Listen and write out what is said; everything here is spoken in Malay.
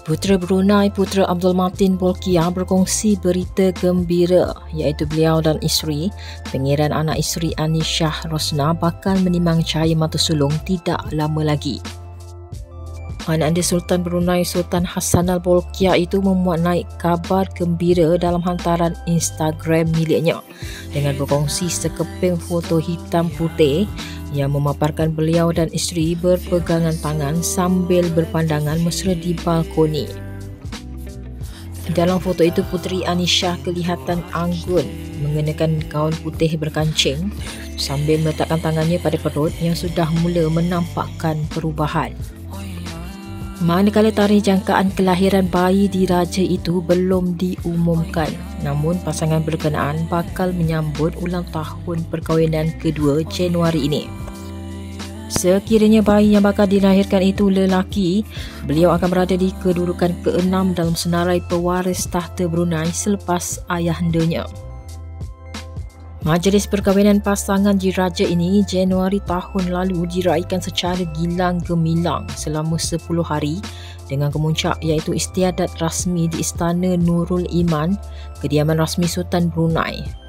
Putera Brunei, Putera Abdul Matin Bolkiah berkongsi berita gembira iaitu beliau dan isteri, Pangeran anak isteri Anisha Rosnah bakal menimang cahaya mata sulung tidak lama lagi. Ananda Sultan Brunei Sultan Hassanal Bolkiah itu memuat naik kabar gembira dalam hantaran Instagram miliknya dengan berkongsi sekeping foto hitam putih yang memaparkan beliau dan isteri berpegangan tangan sambil berpandangan mesra di balkoni. Dalam foto itu, Puteri Anisha kelihatan anggun mengenakan gaun putih berkancing sambil meletakkan tangannya pada perut yang sudah mula menampakkan perubahan. Manakala tarikh jangkaan kelahiran bayi diraja itu belum diumumkan, namun pasangan berkenaan bakal menyambut ulang tahun perkahwinan kedua Januari ini. Sekiranya bayi yang bakal dilahirkan itu lelaki, beliau akan berada di kedudukan ke-6 dalam senarai pewaris tahta Brunei selepas ayahandanya. Majlis perkahwinan pasangan diraja ini Januari tahun lalu diraikan secara gilang gemilang selama 10 hari dengan kemuncak iaitu istiadat rasmi di Istana Nurul Iman, kediaman rasmi Sultan Brunei.